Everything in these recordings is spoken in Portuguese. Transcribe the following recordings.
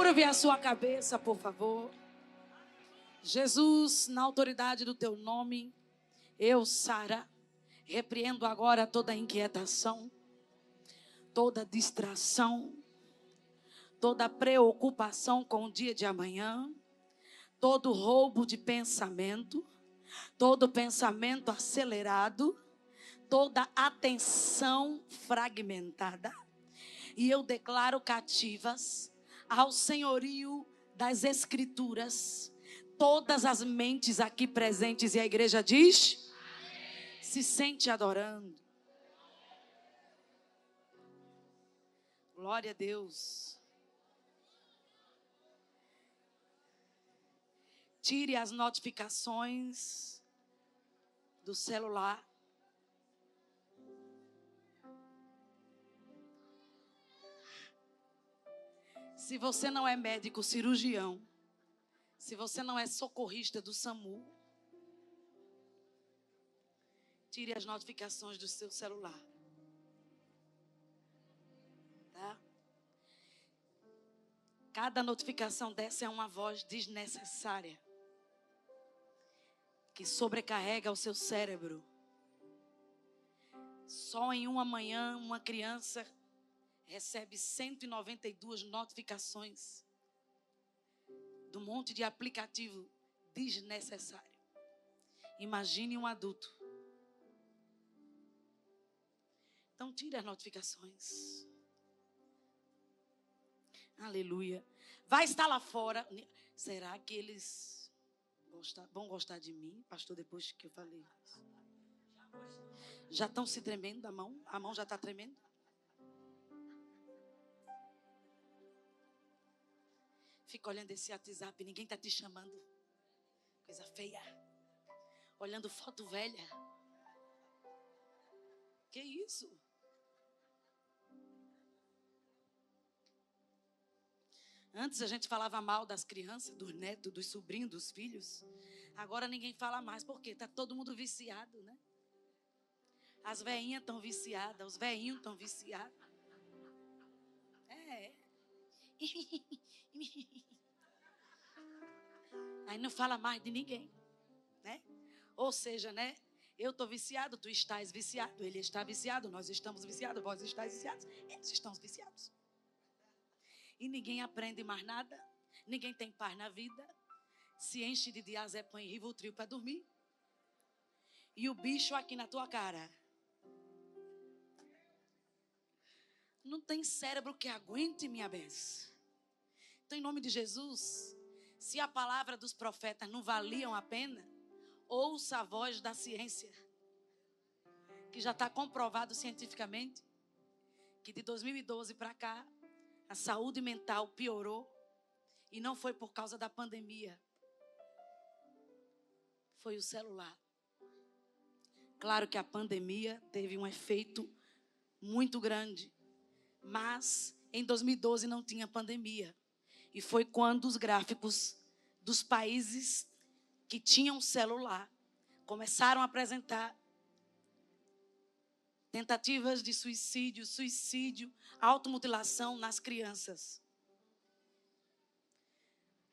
Curve a sua cabeça, por favor. Jesus, na autoridade do teu nome, eu, Sara, repreendo agora toda inquietação, toda distração, toda preocupação com o dia de amanhã, todo roubo de pensamento, todo pensamento acelerado, toda atenção fragmentada. E eu declaro cativas ao senhorio das Escrituras todas as mentes aqui presentes. E a igreja diz: amém. Se sente adorando. Glória a Deus. Tire as notificações do celular. Se você não é médico cirurgião, se você não é socorrista do SAMU, tire as notificações do seu celular. Tá? Cada notificação dessa é uma voz desnecessária, que sobrecarrega o seu cérebro. Só em uma manhã, uma criança recebe 192 notificações do monte de aplicativo desnecessário. Imagine um adulto. Então tire as notificações. Aleluia. Vai estar lá fora. Será que eles vão gostar de mim, pastor, depois que eu falei isso? Já estão se tremendo da mão? A mão já está tremendo? Fica olhando esse WhatsApp, ninguém está te chamando. Coisa feia. Olhando foto velha. Que isso? Antes a gente falava mal das crianças, dos netos, dos sobrinhos, dos filhos. Agora ninguém fala mais. Por quê? Está todo mundo viciado, né? As velhinhas estão viciadas, os velhinhos estão viciados. Aí não fala mais de ninguém, né? Ou seja, né? Eu estou viciado, tu estás viciado, ele está viciado, nós estamos viciados, vós estáis viciados, eles estão viciados. E ninguém aprende mais nada, ninguém tem paz na vida, se enche de diazepam e Rivotril para dormir. E o bicho aqui na tua cara. Não tem cérebro que aguente, minha benção. Então, em nome de Jesus, se a palavra dos profetas não valiam a pena, ouça a voz da ciência, que já está comprovado cientificamente, que de 2012 para cá, a saúde mental piorou, e não foi por causa da pandemia, foi o celular. Claro que a pandemia teve um efeito muito grande, mas em 2012 não tinha pandemia. E foi quando os gráficos dos países que tinham celular começaram a apresentar tentativas de suicídio, automutilação nas crianças.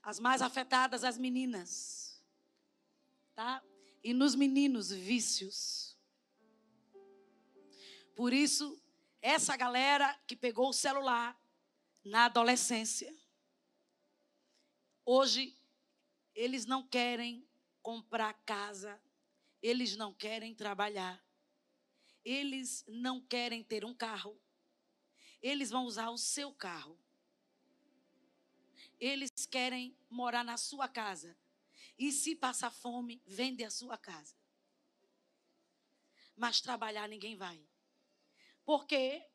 As mais afetadas, as meninas. Tá? E nos meninos, vícios. Por isso, essa galera que pegou o celular na adolescência, hoje, eles não querem comprar casa, eles não querem trabalhar, eles não querem ter um carro, eles vão usar o seu carro. Eles querem morar na sua casa. E se passar fome, vende a sua casa. Mas trabalhar ninguém vai. Por quê?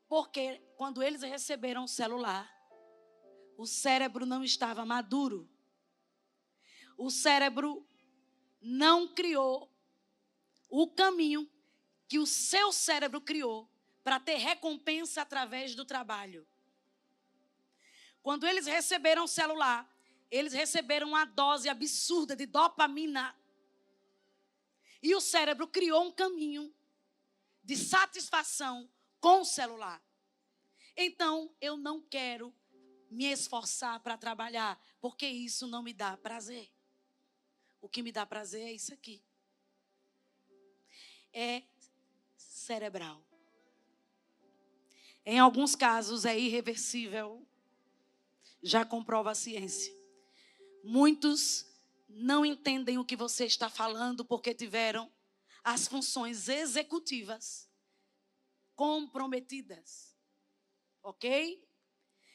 Porque quando eles receberam o celular, o cérebro não estava maduro. O cérebro não criou o caminho que o seu cérebro criou para ter recompensa através do trabalho. Quando eles receberam o celular, eles receberam uma dose absurda de dopamina. E o cérebro criou um caminho de satisfação com o celular. Então, eu não quero me esforçar para trabalhar, porque isso não me dá prazer. O que me dá prazer é isso aqui. É cerebral. Em alguns casos é irreversível. Já comprova a ciência. Muitos não entendem o que você está falando porque tiveram as funções executivas comprometidas. Ok?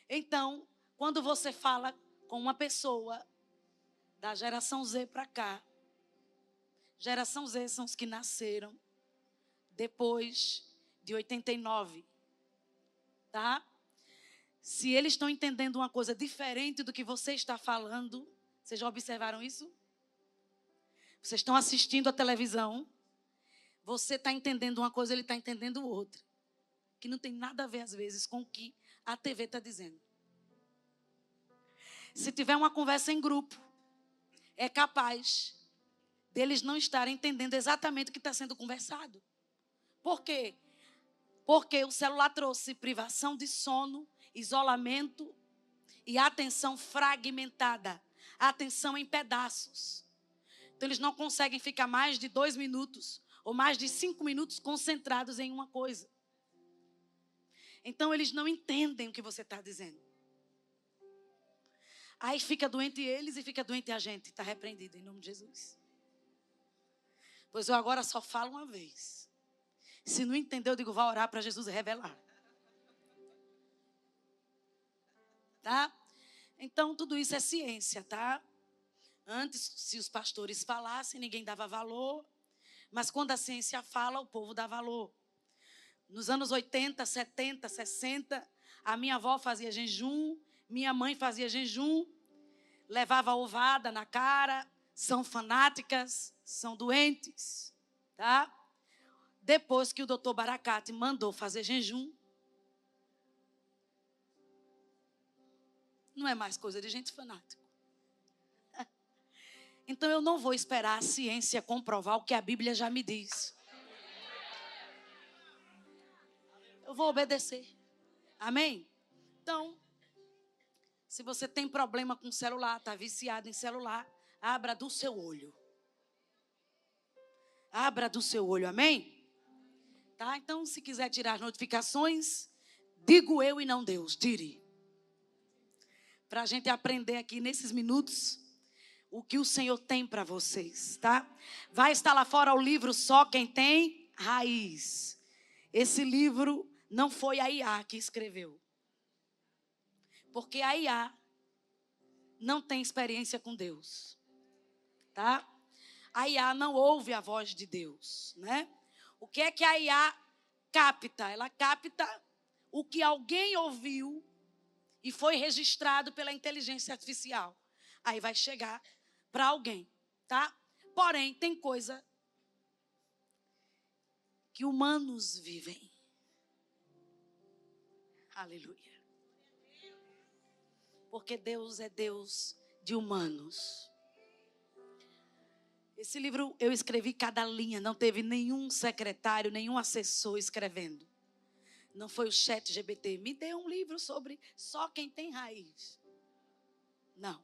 Então, quando você fala com uma pessoa da geração Z para cá, geração Z são os que nasceram depois de 89, tá? Se eles estão entendendo uma coisa diferente do que você está falando, vocês já observaram isso? Vocês estão assistindo a televisão, você está entendendo uma coisa, ele está entendendo outra, que não tem nada a ver, às vezes, com o que a TV está dizendo. Se tiver uma conversa em grupo, é capaz deles não estarem entendendo exatamente o que está sendo conversado. Por quê? Porque o celular trouxe privação de sono, isolamento e atenção fragmentada, atenção em pedaços. Então, eles não conseguem ficar mais de 2 minutos ou mais de 5 minutos concentrados em uma coisa. Então, eles não entendem o que você está dizendo. Aí fica doente eles e fica doente a gente. Está repreendido em nome de Jesus. Pois eu agora só falo uma vez. Se não entendeu, eu digo, vá orar para Jesus revelar. Tá? Então, tudo isso é ciência, tá? Antes, se os pastores falassem, ninguém dava valor. Mas quando a ciência fala, o povo dá valor. Nos anos 80, 70, 60, a minha avó fazia jejum, minha mãe fazia jejum, levava ovada na cara, são fanáticas, são doentes, tá? Depois que o doutor Baracate mandou fazer jejum, não é mais coisa de gente fanática. Então eu não vou esperar a ciência comprovar o que a Bíblia já me diz. Eu vou obedecer. Amém? Então, se você tem problema com celular, está viciado em celular, abra do seu olho. Abra do seu olho, amém? Tá? Então, se quiser tirar as notificações, digo eu e não Deus, tire. Para a gente aprender aqui nesses minutos o que o Senhor tem para vocês, tá? Vai estar lá fora o livro Só Quem Tem Raiz. Esse livro não foi a IA que escreveu. Porque a IA não tem experiência com Deus, tá? A IA não ouve a voz de Deus, né? O que é que a IA capta? Ela capta o que alguém ouviu e foi registrado pela inteligência artificial. Aí vai chegar para alguém, tá? Porém, tem coisa que humanos vivem. Aleluia. Porque Deus é Deus de humanos. Esse livro eu escrevi cada linha, não teve nenhum secretário, nenhum assessor escrevendo. Não foi o ChatGPT. Me dê um livro sobre só quem tem raiz. Não.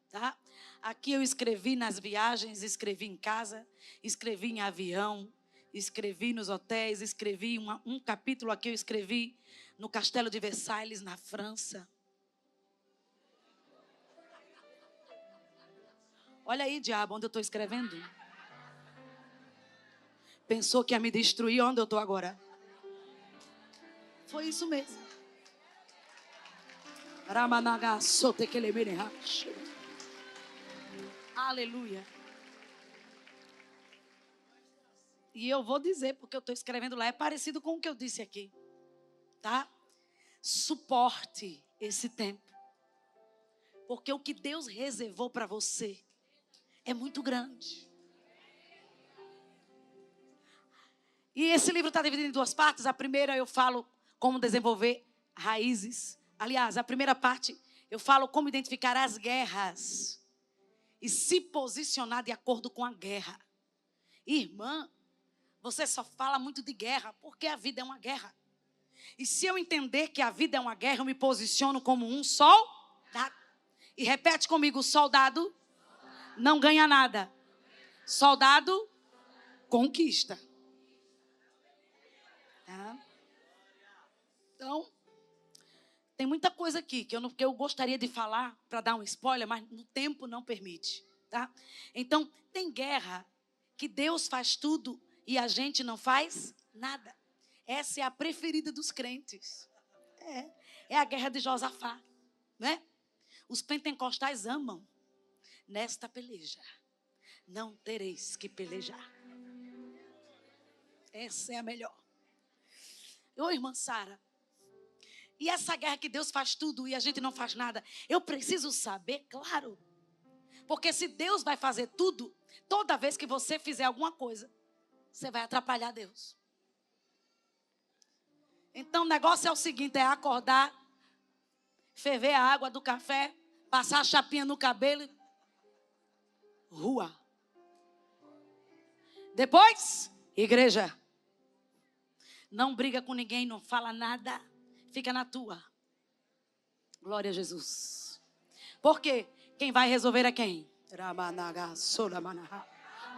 Tá? Aqui eu escrevi nas viagens, escrevi em casa, escrevi em avião, escrevi nos hotéis, escrevi um capítulo aqui, eu escrevi no Castelo de Versailles, na França. Olha aí, diabo, onde eu estou escrevendo. Pensou que ia me destruir onde eu estou agora. Foi isso mesmo. Aleluia. E eu vou dizer, porque eu estou escrevendo lá, é parecido com o que eu disse aqui. Tá? Suporte esse tempo. Porque o que Deus reservou para você é muito grande. E esse livro está dividido em 2 partes. A primeira eu falo como desenvolver raízes. Aliás, a primeira parte eu falo como identificar as guerras e se posicionar de acordo com a guerra. Irmã, você só fala muito de guerra porque a vida é uma guerra. E se eu entender que a vida é uma guerra, eu me posiciono como um soldado. E repete comigo: soldado não ganha nada. Soldado conquista. Tá? Então, tem muita coisa aqui que eu gostaria de falar para dar um spoiler, mas o tempo não permite. Tá? Então, tem guerra que Deus faz tudo e a gente não faz nada. Essa é a preferida dos crentes. É a guerra de Josafá, né? Os pentecostais amam. Nesta peleja não tereis que pelejar. Essa é a melhor. Ô, irmã Sara, e essa guerra que Deus faz tudo e a gente não faz nada, eu preciso saber, claro. Porque se Deus vai fazer tudo, toda vez que você fizer alguma coisa, você vai atrapalhar Deus. Então o negócio é o seguinte: é acordar, ferver a água do café, passar a chapinha no cabelo, rua. Depois, igreja. Não briga com ninguém, não fala nada, fica na tua. Glória a Jesus. Por quê? Quem vai resolver é quem?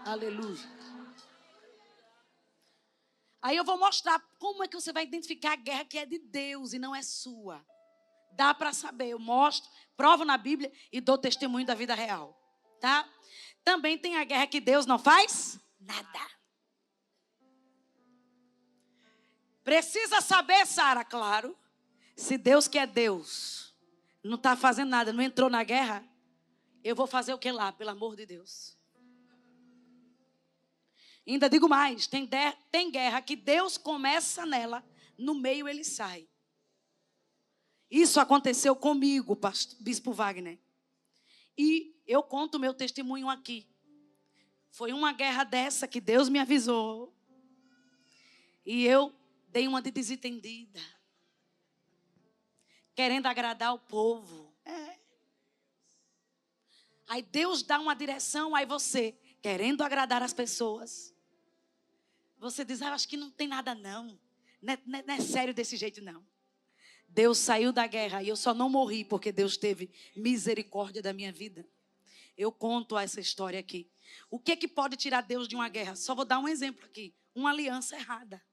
Aleluia. Aí eu vou mostrar como é que você vai identificar a guerra que é de Deus e não é sua. Dá para saber, eu mostro, provo na Bíblia e dou testemunho da vida real. Tá? Também tem a guerra que Deus não faz nada. Precisa saber, Sara, claro, se Deus que é Deus, não está fazendo nada, não entrou na guerra, eu vou fazer o que lá, pelo amor de Deus? Ainda digo mais, tem guerra que Deus começa nela, no meio ele sai. Isso aconteceu comigo, Bispo Wagner. E eu conto o meu testemunho aqui. Foi uma guerra dessa que Deus me avisou. E eu dei uma de desentendida. Querendo agradar o povo. Aí Deus dá uma direção, aí você, querendo agradar as pessoas, você diz: acho que não tem nada não. Não é sério desse jeito não. Deus saiu da guerra e eu só não morri porque Deus teve misericórdia da minha vida. Eu conto essa história aqui. O que pode tirar Deus de uma guerra? Só vou dar um exemplo aqui. Uma aliança errada.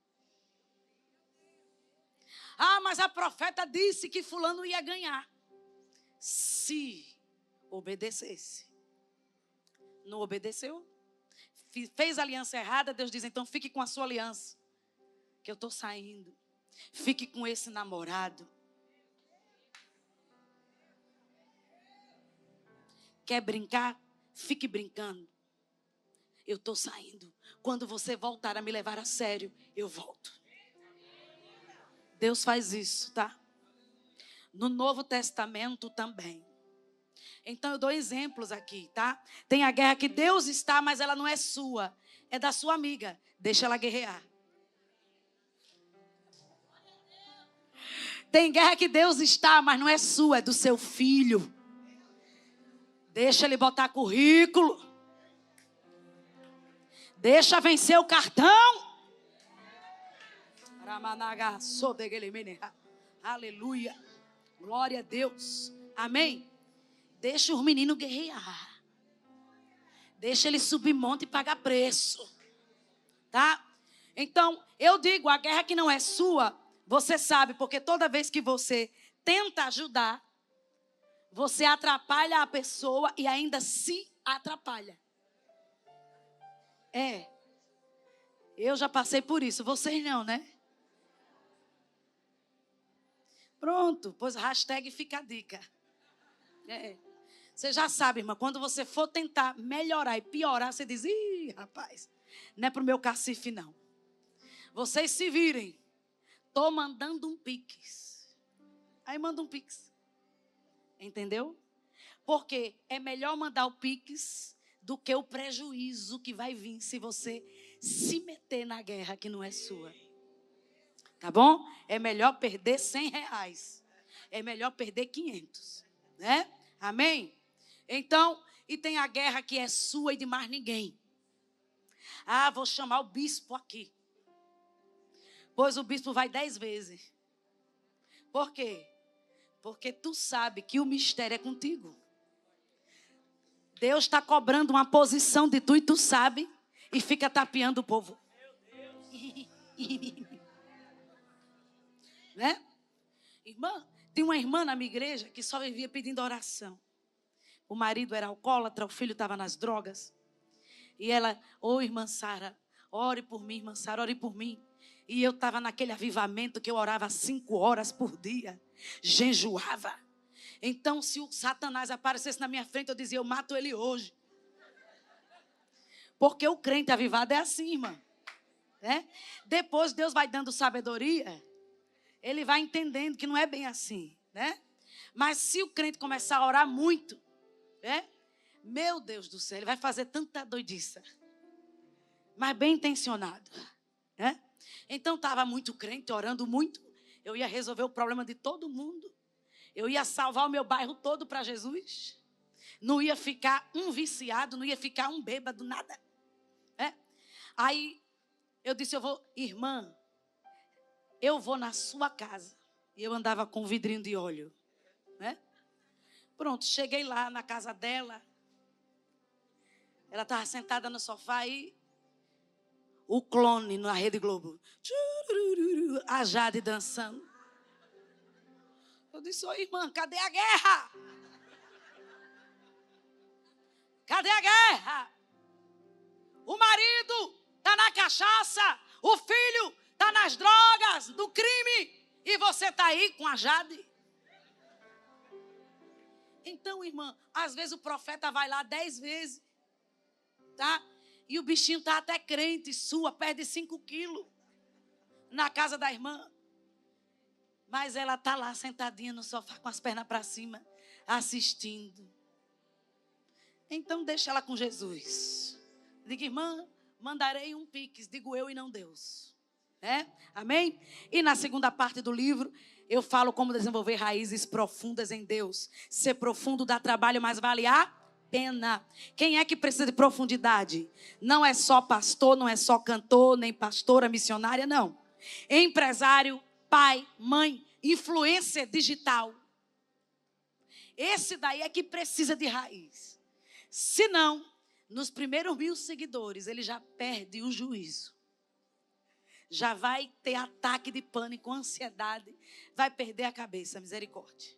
Mas a profeta disse que fulano ia ganhar. Se obedecesse. Não obedeceu. Fez a aliança errada, Deus diz: então fique com a sua aliança, que eu estou saindo. Fique com esse namorado. Quer brincar? Fique brincando. Eu estou saindo. Quando você voltar a me levar a sério, eu volto. Deus faz isso, tá? No Novo Testamento também. Então eu dou exemplos aqui, tá? Tem a guerra que Deus está, mas ela não é sua. É da sua amiga. Deixa ela guerrear. Tem guerra que Deus está, mas não é sua, é do seu filho. Deixa ele botar currículo. Deixa vencer o cartão. Aleluia. Glória a Deus. Amém. Deixa os meninos guerrear. Deixa ele subir monte e pagar preço. Tá? Então, eu digo, a guerra que não é sua, você sabe, porque toda vez que você tenta ajudar, você atrapalha a pessoa e ainda se atrapalha. Eu já passei por isso, vocês não, né? Pronto, pois hashtag fica a dica. Você já sabe, irmã, quando você for tentar melhorar e piorar, você diz: ih, rapaz, não é pro meu cacife, não. Vocês se virem. Tô mandando um pix. Aí manda um pix. Entendeu? Porque é melhor mandar o pix do que o prejuízo que vai vir se você se meter na guerra que não é sua. Tá bom? É melhor perder R$100. É melhor perder 500. Né? Amém? Então, e tem a guerra que é sua e de mais ninguém. Vou chamar o bispo aqui. Pois o bispo vai 10 vezes. Por quê? Porque tu sabe que o mistério é contigo. Deus está cobrando uma posição de tu e tu sabe. E fica tapeando o povo. Né? Irmã, tem uma irmã na minha igreja que só vivia pedindo oração. O marido era alcoólatra, o filho estava nas drogas. E ela, irmã Sara, ore por mim, irmã Sara, ore por mim. E eu estava naquele avivamento que eu orava 5 horas por dia. Jejuava. Então, se o Satanás aparecesse na minha frente, eu dizia, eu mato ele hoje. Porque o crente avivado é assim, irmã. Depois Deus vai dando sabedoria. Ele vai entendendo que não é bem assim, né? Mas se o crente começar a orar muito, meu Deus do céu, ele vai fazer tanta doidiça. Mas bem intencionado, né? Então estava muito crente, orando muito. Eu ia resolver o problema de todo mundo. Eu ia salvar o meu bairro todo para Jesus. Não ia ficar um viciado, não ia ficar um bêbado, nada. Aí eu disse, irmã, eu vou na sua casa. E eu andava com um vidrinho de óleo. Pronto, cheguei lá na casa dela. Ela estava sentada no sofá e o clone na Rede Globo. A Jade dançando. Eu disse, irmã, cadê a guerra? Cadê a guerra? O marido está na cachaça. O filho está nas drogas, do crime. E você está aí com a Jade. Então, irmã, às vezes o profeta vai lá 10 vezes. Tá? E o bichinho está até crente, perde 5 quilos. Na casa da irmã. Mas ela está lá sentadinha no sofá com as pernas para cima, assistindo. Então deixa ela com Jesus. Diga, irmã, mandarei um pix, digo eu e não Deus. Amém? E na segunda parte do livro, eu falo como desenvolver raízes profundas em Deus. Ser profundo dá trabalho, mas vale a pena. Quem é que precisa de profundidade? Não é só pastor, não é só cantor, nem pastora, missionária, não. Empresário, pai, mãe, influência digital. Esse daí é que precisa de raiz. Se não, nos primeiros 1000 seguidores, ele já perde o juízo. Já vai ter ataque de pânico, ansiedade, vai perder a cabeça, misericórdia.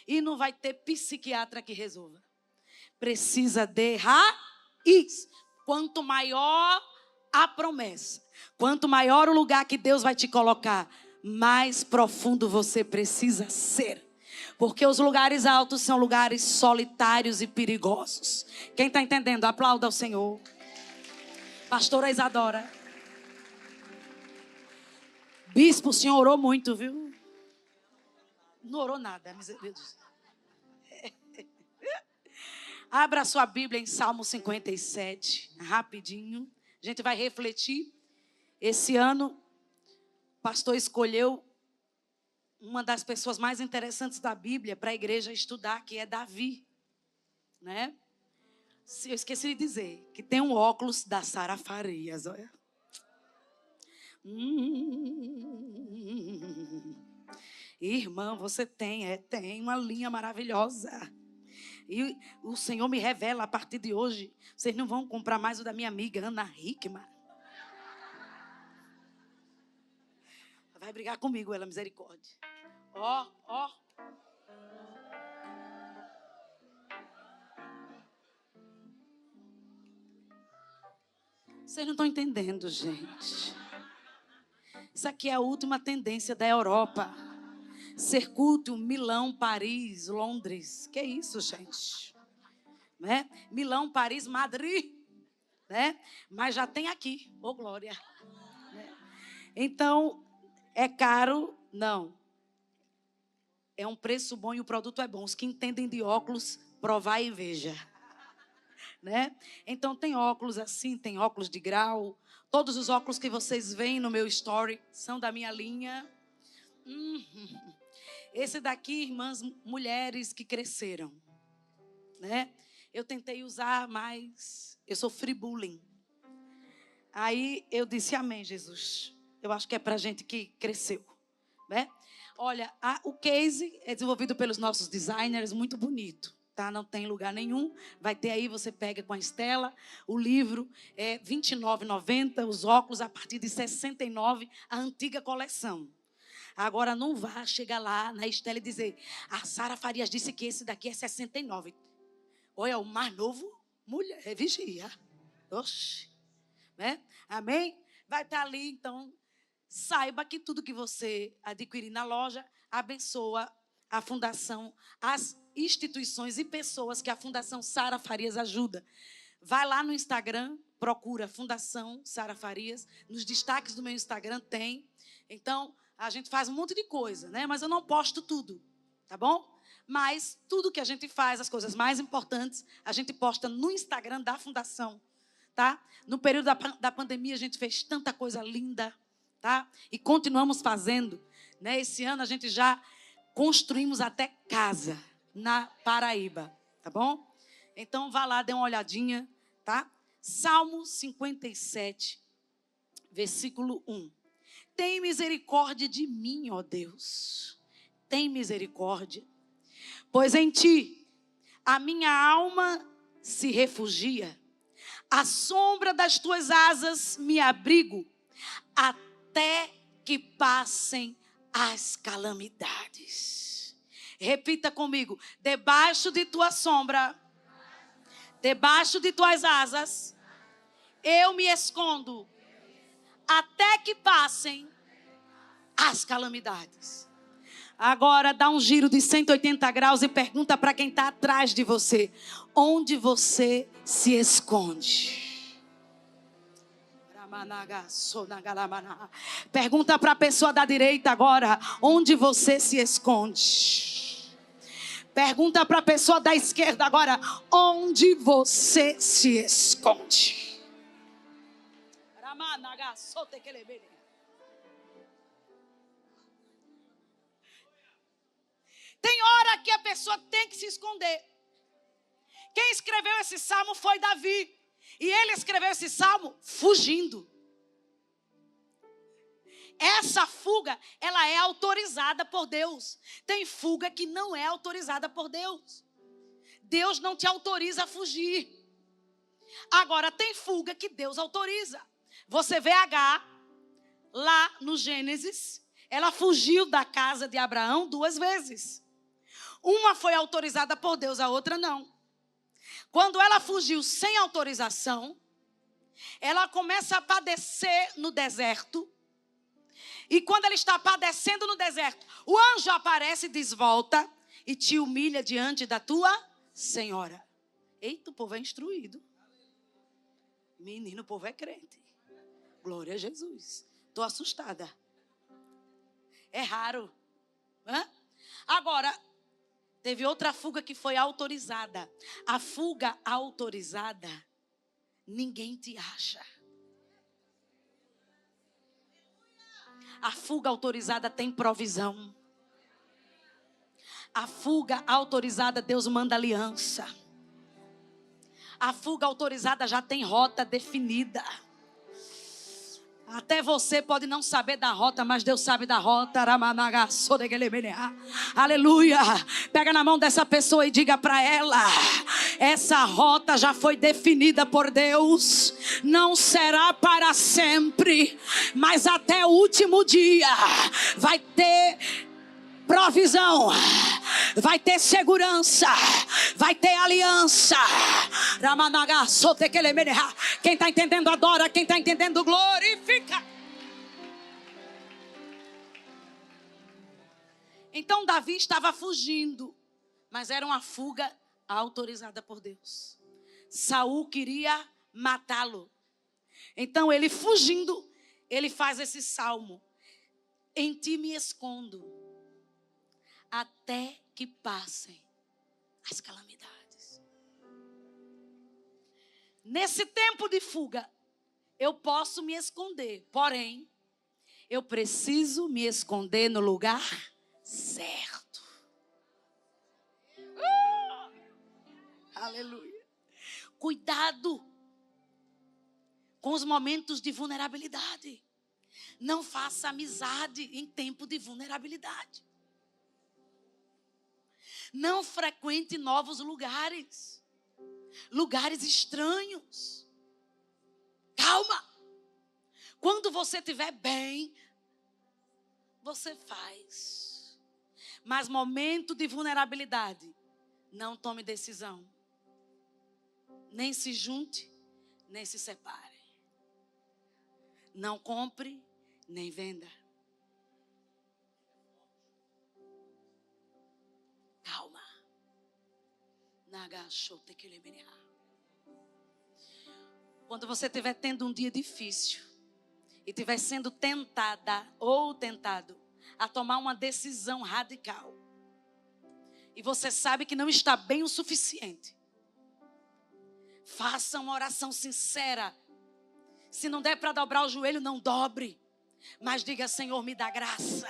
E não vai ter psiquiatra que resolva. Precisa de raiz. Quanto maior a promessa, quanto maior o lugar que Deus vai te colocar, mais profundo você precisa ser. Porque os lugares altos são lugares solitários e perigosos. Quem está entendendo? Aplauda ao Senhor. Pastora Isadora. Bispo, o senhor orou muito, viu? Não orou nada, meu Deus. Abra sua Bíblia em Salmo 57, rapidinho. A gente vai refletir. Esse ano, o pastor escolheu uma das pessoas mais interessantes da Bíblia para a igreja estudar, que é Davi. Eu esqueci de dizer que tem um óculos da Sara Farias, olha. Irmã, você tem uma linha maravilhosa. E o Senhor me revela a partir de hoje. Vocês não vão comprar mais o da minha amiga Ana Hickman. Vai brigar comigo, ela, misericórdia. Ó. Vocês não estão entendendo, gente. Isso aqui é a última tendência da Europa. Ser culto, Milão, Paris, Londres. Que isso, gente? Milão, Paris, Madrid. Mas já tem aqui. Ô, glória. Então, é caro? Não. É um preço bom e o produto é bom. Os que entendem de óculos, provar e veja. Então, tem óculos assim, tem óculos de grau. Todos os óculos que vocês veem no meu story são da minha linha. Esse daqui, irmãs, mulheres que cresceram. Eu tentei usar, mas eu sofri bullying. Aí eu disse, amém, Jesus. Eu acho que é para gente que cresceu. Olha, o case é desenvolvido pelos nossos designers, muito bonito. Tá? Não tem lugar nenhum. Vai ter aí, você pega com a Estela. O livro é R$ 29,90. Os óculos a partir de R$ 69, a antiga coleção. Agora não vá chegar lá na Estela e dizer: a Sara Farias disse que esse daqui é 69. Olha, o mais novo, mulher, vigia. Oxi. Né? Amém? Vai estar ali, então, saiba que tudo que você adquirir na loja abençoa a fundação, as instituições e pessoas que a Fundação Sara Farias ajuda. Vai lá no Instagram, procura Fundação Sara Farias. Nos destaques do meu Instagram tem. Então, a gente faz um monte de coisa, né? Mas eu não posto tudo, tá bom? Mas tudo que a gente faz, as coisas mais importantes, a gente posta no Instagram da Fundação, tá? No período da pandemia, a gente fez tanta coisa linda, tá? E continuamos fazendo, né? Esse ano a gente já construímos até casa na Paraíba, tá bom? Então, vá lá, dê uma olhadinha, tá? Salmo 57, versículo 1. Tem misericórdia de mim, ó Deus. Tem misericórdia. Pois em ti a minha alma se refugia. À sombra das tuas asas me abrigo, até que passem as calamidades. Repita comigo: debaixo de tua sombra, debaixo de tuas asas, eu me escondo, até que passem as calamidades. Agora dá um giro de 180 graus e pergunta para quem está atrás de você: onde você se esconde? Pergunta para a pessoa da direita agora: onde você se esconde? Pergunta para a pessoa da esquerda agora: onde você se esconde? Tem hora que a pessoa tem que se esconder. Quem escreveu esse salmo foi Davi. E ele escreveu esse salmo fugindo. Essa fuga, ela é autorizada por Deus. Tem fuga que não é autorizada por Deus. Deus não te autoriza a fugir. Agora, tem fuga que Deus autoriza. Você vê Agar, lá no Gênesis, ela fugiu da casa de Abraão 2 vezes. Uma foi autorizada por Deus, a outra não. Quando ela fugiu sem autorização, ela começa a padecer no deserto. E quando ela está padecendo no deserto, o anjo aparece e diz: volta e te humilha diante da tua senhora. Eita, o povo é instruído. Menino, o povo é crente. Glória a Jesus. Estou assustada. É raro. Agora, teve outra fuga que foi autorizada. A fuga autorizada, ninguém te acha. A fuga autorizada tem provisão. A fuga autorizada, Deus manda aliança. A fuga autorizada já tem rota definida. Até você pode não saber da rota, mas Deus sabe da rota. Aleluia. Pega na mão dessa pessoa e diga para ela: essa rota já foi definida por Deus. Não será para sempre, mas até o último dia vai ter provisão, vai ter segurança, vai ter aliança. Quem está entendendo adora, quem está entendendo glorifica. Então Davi estava fugindo, mas era uma fuga autorizada por Deus. Saul queria matá-lo. Então ele fugindo, ele faz esse salmo: em ti me escondo, até que passem as calamidades. Nesse tempo de fuga, eu posso me esconder, porém, eu preciso me esconder no lugar certo. Aleluia. Cuidado com os momentos de vulnerabilidade. Não faça amizade em tempo de vulnerabilidade. Não frequente novos lugares. Lugares estranhos. Calma. Quando você estiver bem, você faz. Mas momento de vulnerabilidade, não tome decisão. Nem se junte, nem se separe. Não compre, nem venda. Calma. Quando você estiver tendo um dia difícil e estiver sendo tentada ou tentado a tomar uma decisão radical e você sabe que não está bem o suficiente, faça uma oração sincera. Se não der para dobrar o joelho, não dobre. Mas diga: Senhor, me dá graça.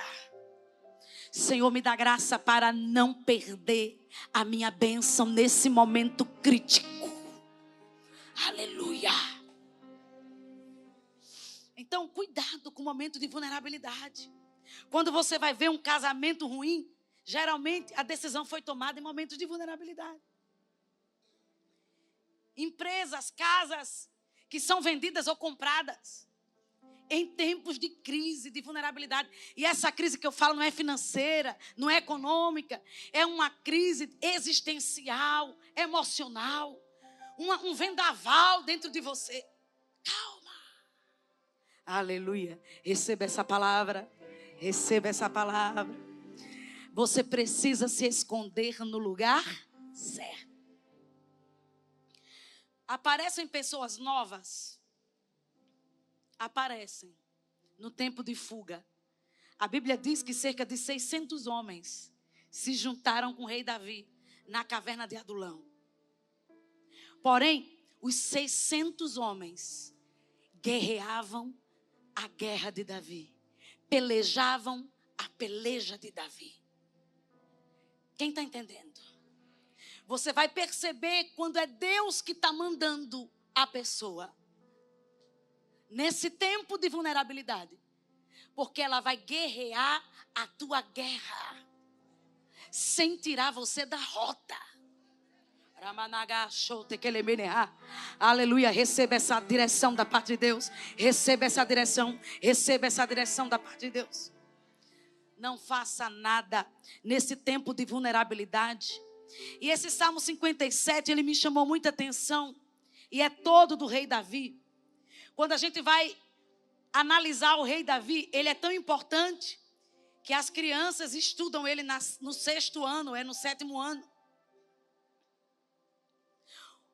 Senhor, me dá graça para não perder a minha bênção nesse momento crítico. Aleluia. Então, cuidado com o momento de vulnerabilidade. Quando você vai ver um casamento ruim, geralmente a decisão foi tomada em momentos de vulnerabilidade. Empresas, casas que são vendidas ou compradas em tempos de crise, de vulnerabilidade. E essa crise que eu falo não é financeira, não é econômica, é uma crise existencial, emocional, um vendaval dentro de você. Calma. Aleluia. Receba essa palavra. Receba essa palavra. Você precisa se esconder no lugar certo. Aparecem pessoas novas. Aparecem no tempo de fuga. A Bíblia diz que cerca de 600 homens se juntaram com o rei Davi na caverna de Adulão. Porém, os 600 homens guerreavam a guerra de Davi. Pelejavam a peleja de Davi. Quem está entendendo? Você vai perceber quando é Deus que está mandando a pessoa. Nesse tempo de vulnerabilidade. Porque ela vai guerrear a tua guerra. Sem tirar você da rota. Aleluia. Receba essa direção da parte de Deus. Receba essa direção. Receba essa direção da parte de Deus. Não faça nada nesse tempo de vulnerabilidade. E esse Salmo 57, ele me chamou muita atenção. E é todo do rei Davi. Quando a gente vai analisar o rei Davi, ele é tão importante que as crianças estudam ele no 6º ano, no 7º ano.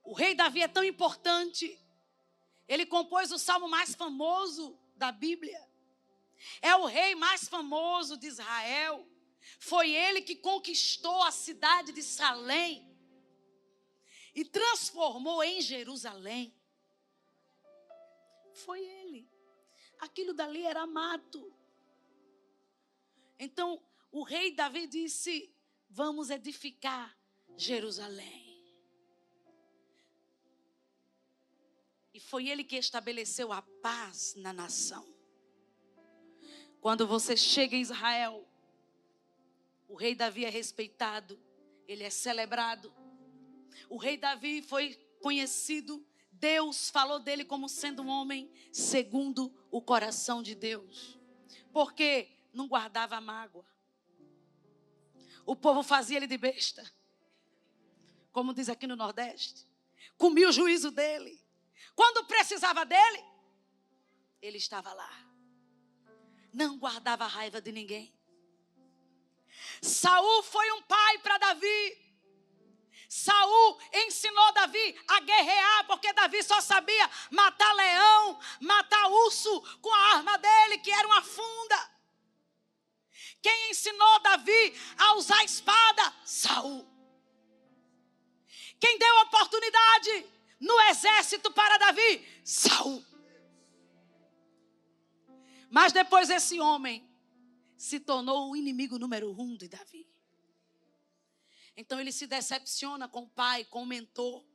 O rei Davi é tão importante. Ele compôs o salmo mais famoso da Bíblia. É o rei mais famoso de Israel. Foi ele que conquistou a cidade de Salém e transformou em Jerusalém. Foi ele. Aquilo dali era mato. Então, o rei Davi disse: vamos edificar Jerusalém. E foi ele que estabeleceu a paz na nação. Quando você chega em Israel, o rei Davi é respeitado, ele é celebrado. O rei Davi foi conhecido, Deus falou dele como sendo um homem segundo o coração de Deus. Porque não guardava mágoa. O povo fazia ele de besta, como diz aqui no Nordeste. Comia o juízo dele. Quando precisava dele, ele estava lá. Não guardava raiva de ninguém. Saul foi um pai para Davi. Saul ensinou Davi a guerrear, porque Davi só sabia matar leão, matar urso com a arma dele, que era uma funda. Quem ensinou Davi a usar a espada? Saul. Quem deu oportunidade no exército para Davi? Saul. Mas depois esse homem se tornou o inimigo número 1 de Davi. Então ele se decepciona com o pai, com o mentor,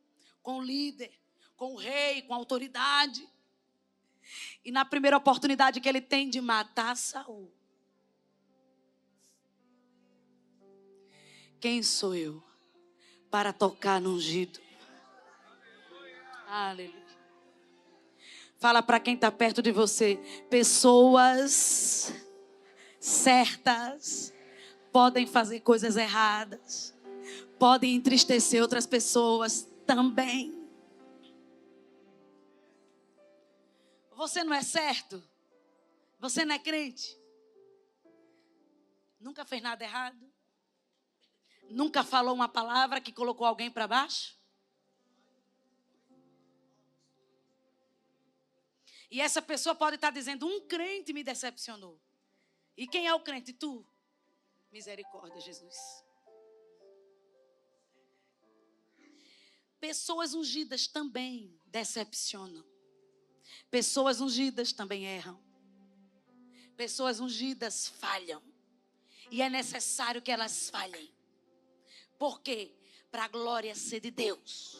com o líder, com o rei, com a autoridade. E na primeira oportunidade que ele tem de matar Saul, quem sou eu para tocar no ungido? Aleluia. Fala para quem está perto de você. Pessoas certas podem fazer coisas erradas, podem entristecer outras pessoas também. Você não é certo? Você não é crente? Nunca fez nada errado? Nunca falou uma palavra que colocou alguém para baixo? E essa pessoa pode estar dizendo, um crente me decepcionou. E quem é o crente? Tu. Misericórdia, Jesus. Pessoas ungidas também decepcionam. Pessoas ungidas também erram. Pessoas ungidas falham. E é necessário que elas falhem. Por quê? Para a glória ser de Deus.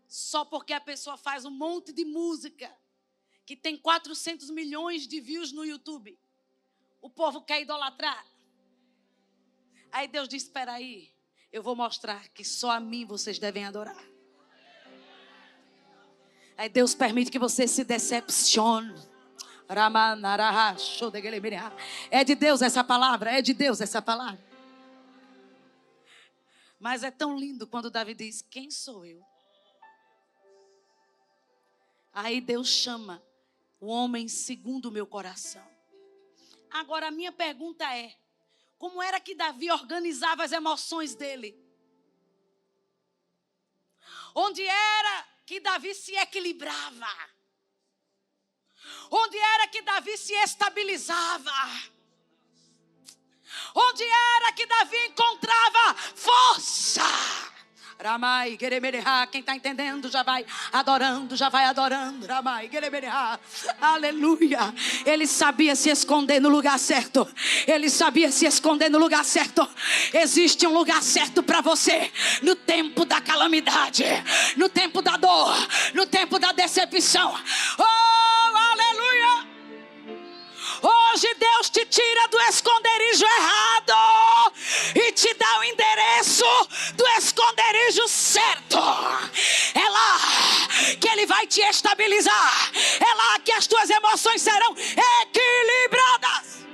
Só porque a pessoa faz um monte de música que tem 400 milhões de views no YouTube, o povo quer idolatrar. Aí Deus diz, espera aí, eu vou mostrar que só a mim vocês devem adorar. Aí Deus permite que você se decepcione. É de Deus essa palavra, é de Deus essa palavra. Mas é tão lindo quando Davi diz, quem sou eu? Aí Deus chama o homem segundo o meu coração. Agora a minha pergunta é, como era que Davi organizava as emoções dele? Onde era que Davi se equilibrava? Onde era que Davi se estabilizava? Onde era que Davi encontrava força? Ramai, quem está entendendo já vai adorando, Ramai, aleluia. Ele sabia se esconder no lugar certo. Ele sabia se esconder no lugar certo. Existe um lugar certo para você. No tempo da calamidade, no tempo da dor, no tempo da decepção. Oh, aleluia. Hoje Deus te tira do esconderijo errado e te dá o endereço do esconderijo certo. É lá que Ele vai te estabilizar. É lá que as tuas emoções serão equilibradas.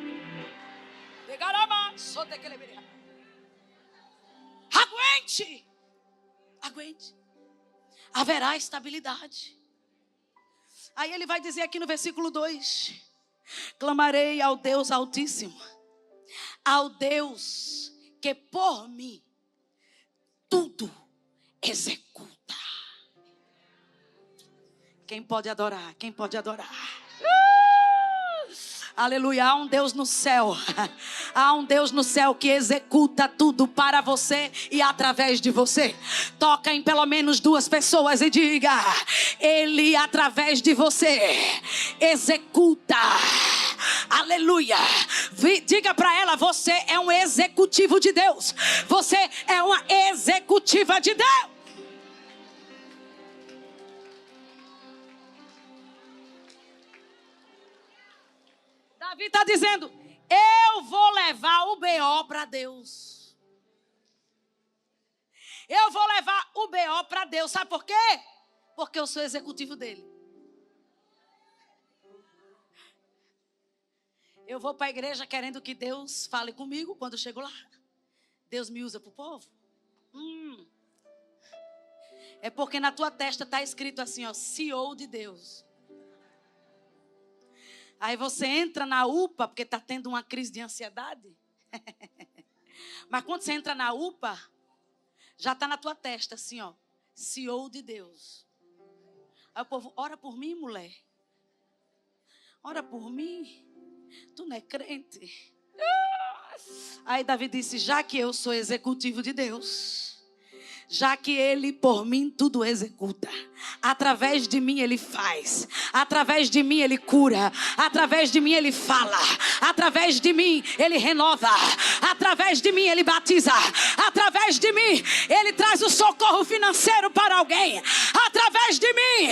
Aguente. Aguente. Haverá estabilidade. Aí ele vai dizer aqui no versículo 2. Clamarei ao Deus Altíssimo, ao Deus que por mim tudo executa. Quem pode adorar? Quem pode adorar? Aleluia, há um Deus no céu. Há um Deus no céu que executa tudo para você e através de você. Toca em pelo menos 2 pessoas e diga, Ele através de você executa. Aleluia. Diga para ela, você é um executivo de Deus. Você é uma executiva de Deus. Davi está dizendo, eu vou levar o BO para Deus. Eu vou levar o BO para Deus. Sabe por quê? Porque eu sou executivo dele. Eu vou para a igreja querendo que Deus fale comigo quando eu chego lá. Deus me usa para o povo. É porque na tua testa está escrito assim, ó, CEO de Deus. Aí você entra na UPA porque está tendo uma crise de ansiedade. Mas quando você entra na UPA, já está na tua testa assim, ó, CEO de Deus. Aí o povo, ora por mim, mulher. Ora por mim. Tu não é crente. Aí Davi disse, já que eu sou executivo de Deus, já que Ele por mim tudo executa, através de mim Ele faz, através de mim Ele cura, através de mim Ele fala, através de mim Ele renova, Através de mim Ele batiza. Através de mim Ele traz o socorro financeiro para alguém. Através de mim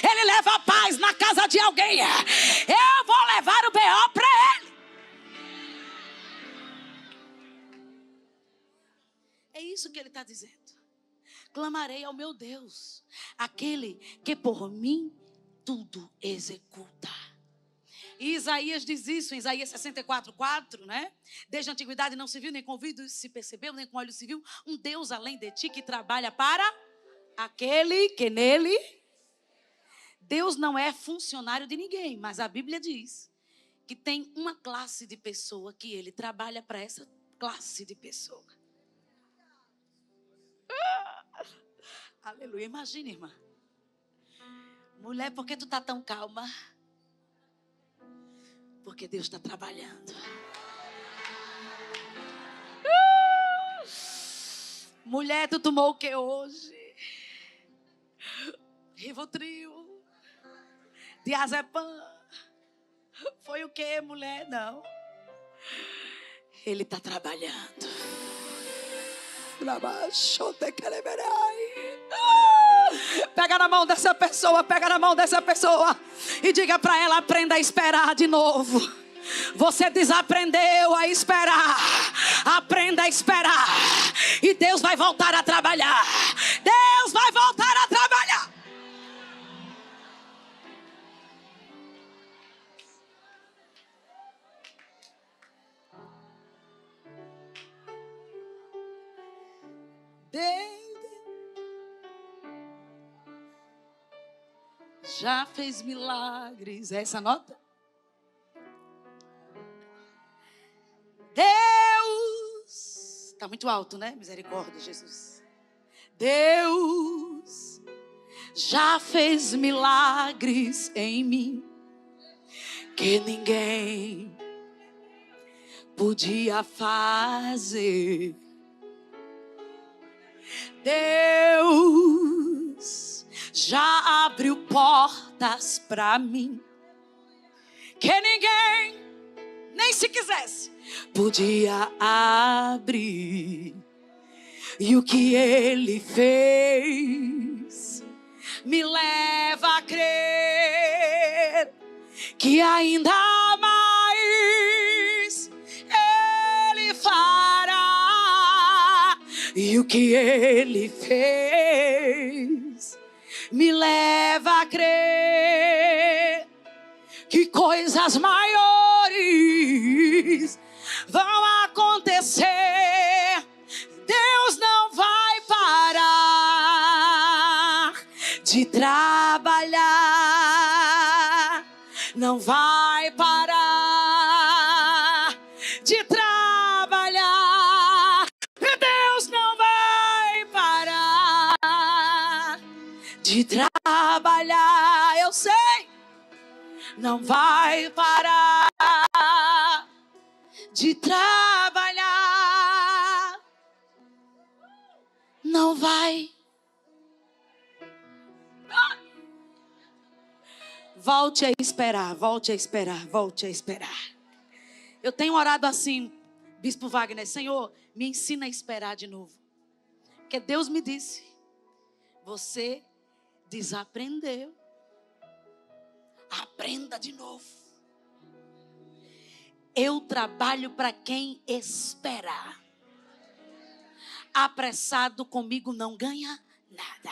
Ele leva a paz na casa de alguém. Eu vou levar o B.O. para Ele. É isso que Ele está dizendo. Clamarei ao meu Deus, aquele que por mim tudo executa. E Isaías diz isso em Isaías 64:4, né? Desde a antiguidade não se viu, nem com ouvido se percebeu, nem com olho se viu um Deus além de ti que trabalha para aquele que nele. Deus não é funcionário de ninguém, mas a Bíblia diz que tem uma classe de pessoa que Ele trabalha para essa classe de pessoa. Aleluia. Imagina, irmã. Mulher, por que tu tá tão calma? Porque Deus está trabalhando. Mulher, tu tomou o que hoje? Rivotril. Diazepam. Foi o que, mulher? Não. Ele está trabalhando. Pega na mão dessa pessoa, e diga para ela: aprenda a esperar de novo. Você desaprendeu a esperar. Aprenda a esperar. E Deus vai voltar a trabalhar. Deus vai voltar a trabalhar. Deus já fez milagres. É essa nota? Deus, está muito alto, né? Misericórdia, Jesus. Deus já fez milagres em mim que ninguém podia fazer. Deus já abriu portas para mim que ninguém, nem se quisesse, podia abrir. E o que Ele fez me leva a crer que ainda mais Ele fará. E o que Ele fez me leva a crer que coisas maiores vão acontecer. Deus não vai parar de trabalhar. Não vai parar de trabalhar. Deus não vai parar de trabalhar. Eu sei. Não vai parar de trabalhar. Não vai. Volte a esperar, volte a esperar, volte a esperar. Eu tenho orado assim, Bispo Wagner: Senhor, me ensina a esperar de novo. Porque Deus me disse: você desaprendeu. Aprenda de novo. Eu trabalho para quem espera. Apressado comigo não ganha nada.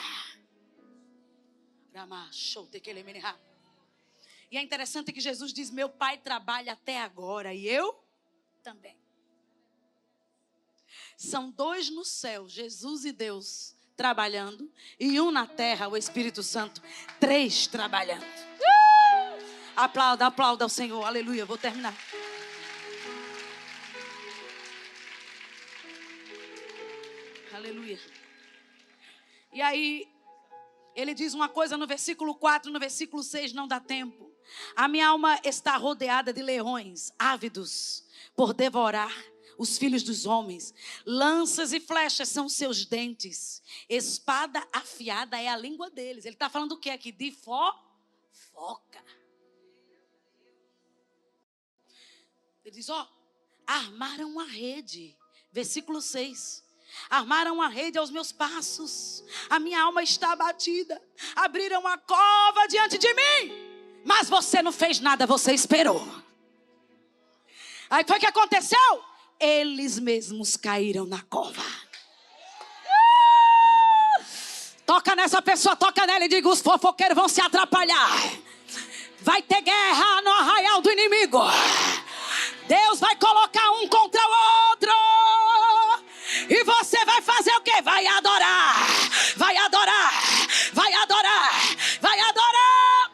E é interessante que Jesus diz: meu Pai trabalha até agora e eu também. São dois no céu, Jesus e Deus, trabalhando, e um na terra, o Espírito Santo, três trabalhando. Aplauda, aplauda ao Senhor. Aleluia. Vou terminar. Aleluia. E aí, ele diz uma coisa no versículo 4, no versículo 6, não dá tempo. A minha alma está rodeada de leões, ávidos por devorar os filhos dos homens. Lanças e flechas são seus dentes. Espada afiada é a língua deles. Ele está falando o que aqui? De fofoca. Ele diz: armaram uma rede. Versículo 6. Armaram uma rede aos meus passos. A minha alma está abatida. Abriram uma cova diante de mim. Mas você não fez nada, você esperou. Aí foi o que aconteceu? Eles mesmos caíram na cova. Toca nessa pessoa, toca nela e diga: os fofoqueiros vão se atrapalhar. Vai ter guerra no arraial do inimigo. Deus vai colocar um contra o outro. E você vai fazer o quê? Vai adorar. Vai adorar. Vai adorar. Vai adorar.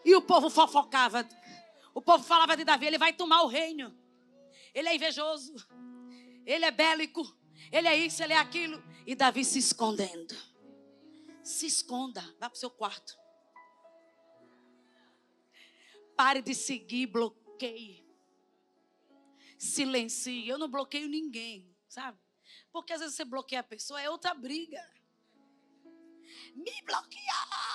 E o povo fofocava. O povo falava de Davi: ele vai tomar o reino. Ele é invejoso. Ele é bélico. Ele é isso, ele é aquilo. E Davi se escondendo. Se esconda. Vá para o seu quarto. Pare de seguir, bloqueie. Silencie. Eu não bloqueio ninguém, sabe? Porque às vezes você bloqueia a pessoa, é outra briga. Me bloquear.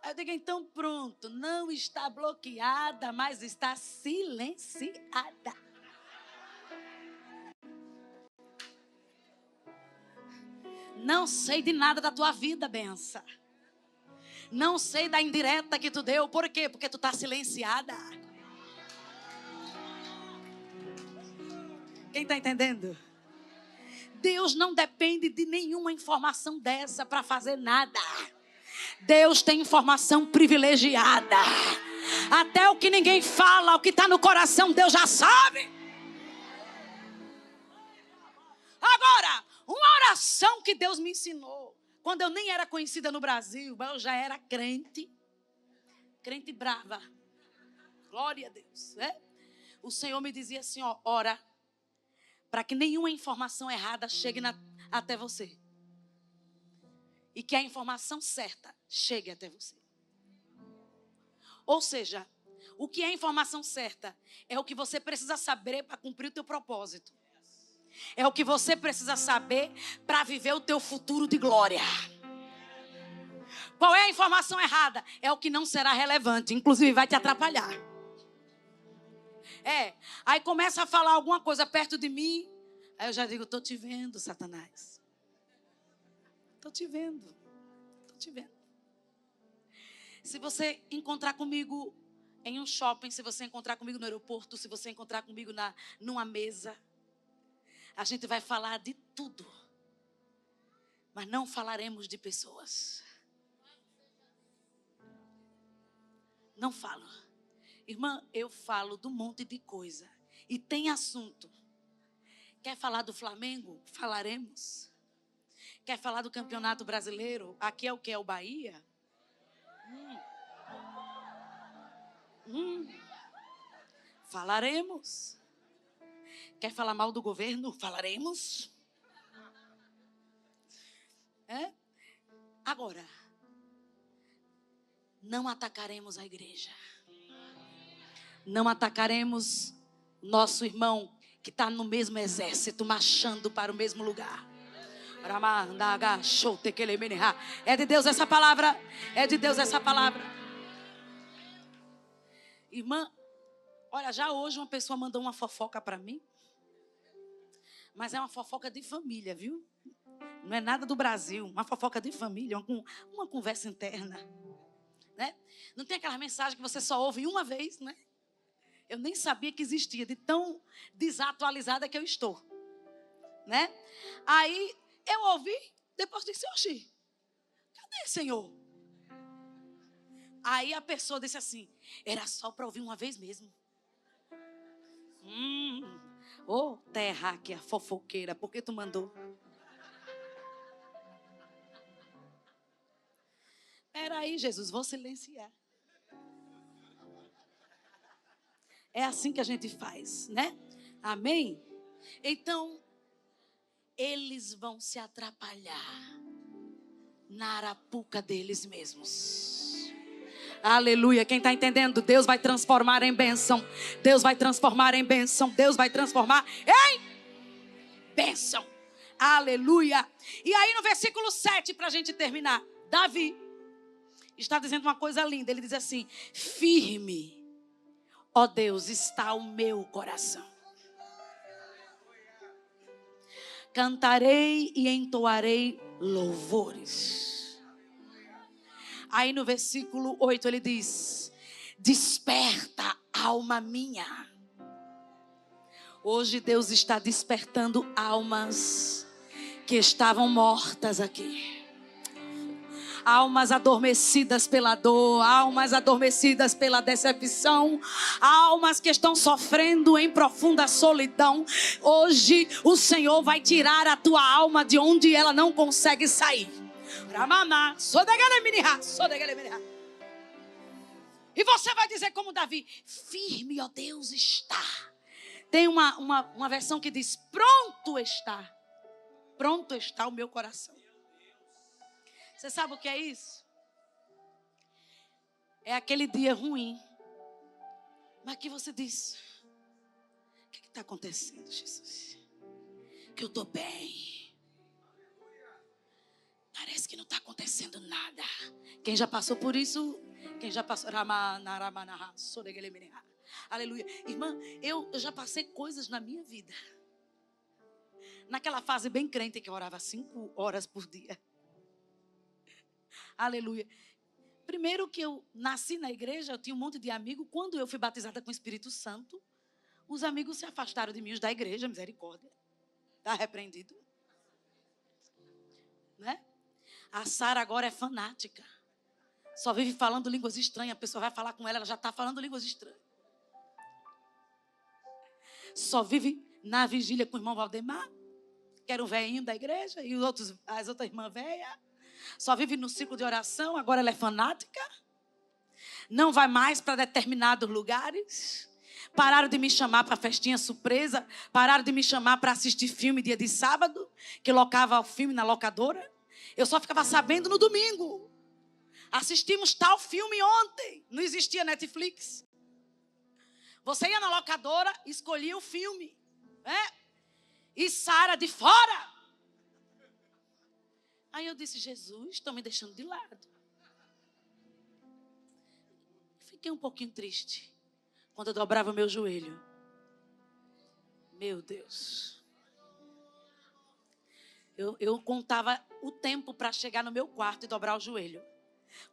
Aí eu digo: então pronto, não está bloqueada, mas está silenciada. Não sei de nada da tua vida, benção. Não sei da indireta que tu deu. Por quê? Porque tu está silenciada. Quem está entendendo? Deus não depende de nenhuma informação dessa para fazer nada. Deus tem informação privilegiada. Até o que ninguém fala, o que está no coração, Deus já sabe. Agora, uma oração que Deus me ensinou. Quando eu nem era conhecida no Brasil, eu já era crente. Crente brava. Glória a Deus. O Senhor me dizia assim: ó, ora, para que nenhuma informação errada chegue até você. E que a informação certa chegue até você. Ou seja, o que é informação certa? É o que você precisa saber para cumprir o teu propósito. É o que você precisa saber para viver o teu futuro de glória. Qual é a informação errada? É o que não será relevante, inclusive vai te atrapalhar. Aí começa a falar alguma coisa perto de mim. Aí eu já digo: estou te vendo, Satanás. Estou te vendo. Estou te vendo. Se você encontrar comigo em um shopping, se você encontrar comigo no aeroporto, se você encontrar comigo numa mesa, a gente vai falar de tudo. Mas não falaremos de pessoas. Não falo. Irmã, eu falo de um monte de coisa. E tem assunto. Quer falar do Flamengo? Falaremos. Quer falar do Campeonato Brasileiro? Aqui é o que? É o Bahia? Falaremos. Quer falar mal do governo? Falaremos. Agora, não atacaremos a igreja. Não atacaremos nosso irmão que está no mesmo exército, marchando para o mesmo lugar. É de Deus essa palavra. É de Deus essa palavra. Irmã, olha, já hoje uma pessoa mandou uma fofoca para mim. Mas é uma fofoca de família, viu? Não é nada do Brasil. Uma fofoca de família, uma conversa interna. Né? Não tem aquela mensagem que você só ouve uma vez, né? Eu nem sabia que existia, de tão desatualizada que eu estou. Né? Aí eu ouvi, depois disse: oxi, cadê, Senhor? Aí a pessoa disse assim: era só para ouvir uma vez mesmo. Terráquea, fofoqueira, por que tu mandou? Peraí, Jesus, vou silenciar. É assim que a gente faz, né? Amém? Então, eles vão se atrapalhar na arapuca deles mesmos. Aleluia. Quem está entendendo? Deus vai transformar em bênção. Deus vai transformar em bênção. Deus vai transformar em bênção. Aleluia. E aí no versículo 7, para a gente terminar, Davi está dizendo uma coisa linda. Ele diz assim: firme, ó Deus, está o meu coração. Cantarei e entoarei louvores. Aí no versículo 8 ele diz: desperta, alma minha. Hoje Deus está despertando almas que estavam mortas aqui. Almas adormecidas pela dor, almas adormecidas pela decepção, almas que estão sofrendo em profunda solidão. Hoje o Senhor vai tirar a tua alma de onde ela não consegue sair. E você vai dizer como Davi: firme, ó Deus, está. Tem uma versão que diz: pronto está. Pronto está o meu coração. Você sabe o que é isso? É aquele dia ruim, mas que você diz: o que está acontecendo, Jesus? Que eu estou bem. Parece que não está acontecendo nada. Quem já passou por isso? Quem já passou? Aleluia. Irmã, eu já passei coisas na minha vida. Naquela fase bem crente que eu orava 5 horas por dia. Aleluia. Primeiro que eu nasci na igreja, eu tinha um monte de amigos. Quando eu fui batizada com o Espírito Santo, os amigos se afastaram de mim, os da igreja, misericórdia. Está repreendido. Né? A Sara agora é fanática. Só vive falando línguas estranhas. A pessoa vai falar com ela já está falando línguas estranhas. Só vive na vigília com o irmão Valdemar, que era o velhinho da igreja, e as outras irmãs velhas. Só vive no ciclo de oração. Agora ela é fanática. Não vai mais para determinados lugares. Pararam de me chamar para festinha surpresa. Pararam de me chamar para assistir filme dia de sábado, que locava o filme na locadora. Eu só ficava sabendo no domingo. Assistimos tal filme ontem. Não existia Netflix. Você ia na locadora, escolhia o filme, né? E Sara de fora. Aí eu disse: Jesus, estão me deixando de lado. Fiquei um pouquinho triste quando eu dobrava o meu joelho. Meu Deus. Eu contava o tempo para chegar no meu quarto e dobrar o joelho.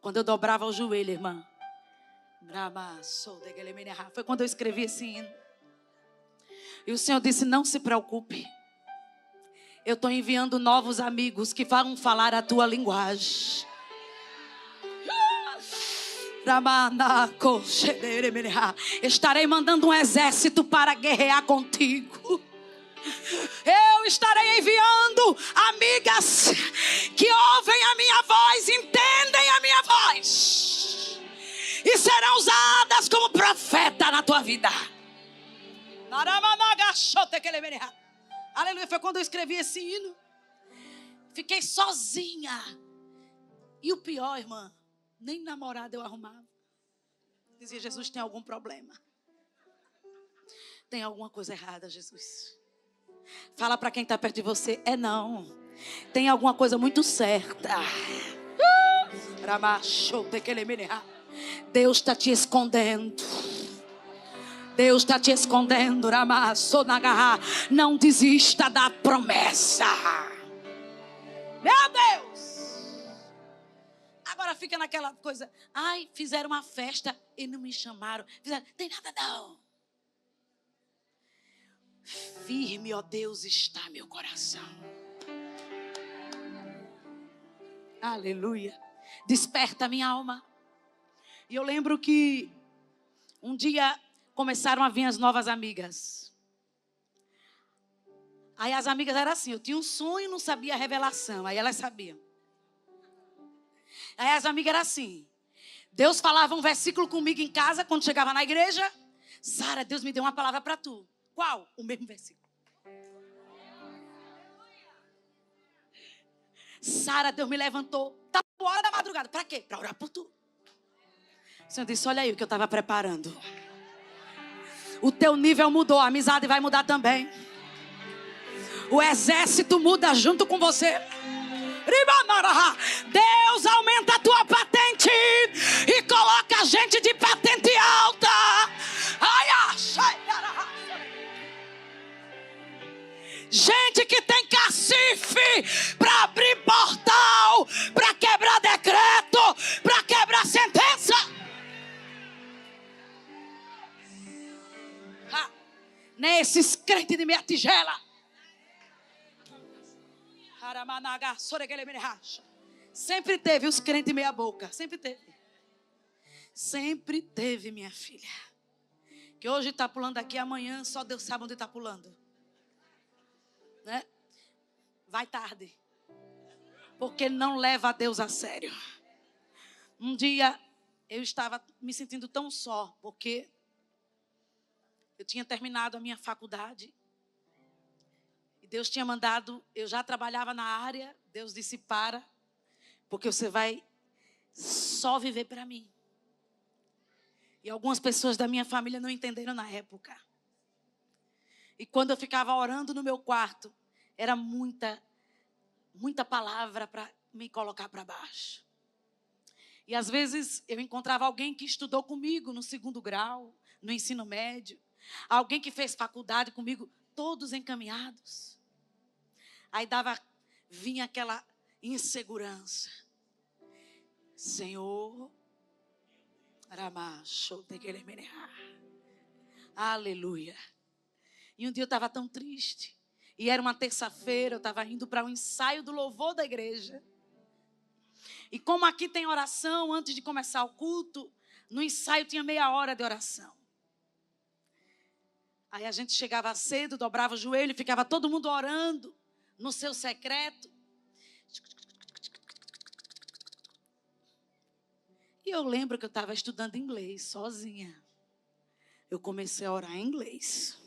Quando eu dobrava o joelho, irmã, foi quando eu escrevi esse hino. E o Senhor disse: não se preocupe. Eu estou enviando novos amigos que vão falar a tua linguagem. Estarei mandando um exército para guerrear contigo. Eu estarei enviando amigas que ouvem a minha voz, entendem a minha voz e serão usadas como profeta na tua vida. Aleluia. Foi quando eu escrevi esse hino. Fiquei sozinha. E o pior, irmã, nem namorada eu arrumava. Dizia: Jesus, tem algum problema? Tem alguma coisa errada, Jesus? Fala para quem está perto de você: é não. Tem alguma coisa muito certa. Deus está te escondendo. Deus está te escondendo. Não desista da promessa. Meu Deus. Agora fica naquela coisa: ai, fizeram uma festa e não me chamaram. Tem nada não. Firme, ó Deus, está meu coração. Aleluia. Desperta minha alma. E eu lembro que um dia começaram a vir as novas amigas. Aí as amigas eram assim: eu tinha um sonho e não sabia a revelação. Aí elas sabiam. Aí as amigas eram assim: Deus falava um versículo comigo em casa quando chegava na igreja. Sara, Deus me deu uma palavra para tu. Qual? O mesmo versículo. Sara, Deus me levantou. Tá hora da madrugada. Para quê? Para orar por tu. O Senhor disse: olha aí o que eu estava preparando. O teu nível mudou, a amizade vai mudar também. O exército muda junto com você. Deus aumenta a tua patente e coloca gente de patente alta. Gente que tem cacife para abrir portal, para quebrar decreto, para quebrar sentença. Nesses crentes de meia tigela. Sempre teve os crentes meia boca. Sempre teve. Sempre teve, minha filha. Que hoje está pulando aqui, amanhã só Deus sabe onde está pulando. Né? Vai tarde. Porque não leva a Deus a sério. Um dia eu estava me sentindo tão só, porque eu tinha terminado a minha faculdade. E Deus tinha mandado, eu já trabalhava na área. Deus disse: para, porque você vai só viver para mim. E algumas pessoas da minha família não entenderam na época. E quando eu ficava orando no meu quarto, era muita palavra para me colocar para baixo. E às vezes eu encontrava alguém que estudou comigo no 2º grau, no ensino médio. Alguém que fez faculdade comigo, todos encaminhados. Aí vinha aquela insegurança. Senhor, aleluia. E um dia eu estava tão triste. E era uma terça-feira, eu estava indo para um ensaio do louvor da igreja. E como aqui tem oração antes de começar o culto, no ensaio tinha meia hora de oração. Aí a gente chegava cedo, dobrava o joelho, ficava todo mundo orando no seu secreto. E eu lembro que eu estava estudando inglês sozinha. Eu comecei a orar em inglês.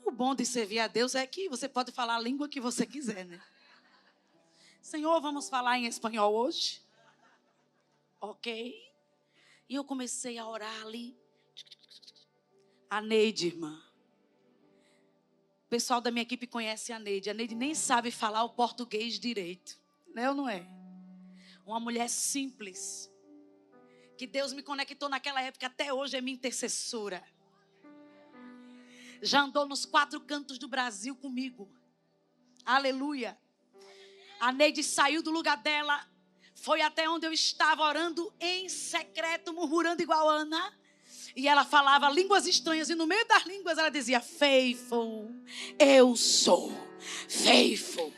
O bom de servir a Deus é que você pode falar a língua que você quiser, né? Senhor, vamos falar em espanhol hoje? Ok. E eu comecei a orar ali. A Neide, irmã. O pessoal da minha equipe conhece a Neide. A Neide nem sabe falar o português direito. Né ou não é? Uma mulher simples. Que Deus me conectou naquela época. Até hoje é minha intercessora. Já andou nos 4 cantos do Brasil comigo. Aleluia. A Neide saiu do lugar dela. Foi até onde eu estava orando em secreto, murmurando igual Ana. E ela falava línguas estranhas. E no meio das línguas ela dizia: faithful, eu sou faithful.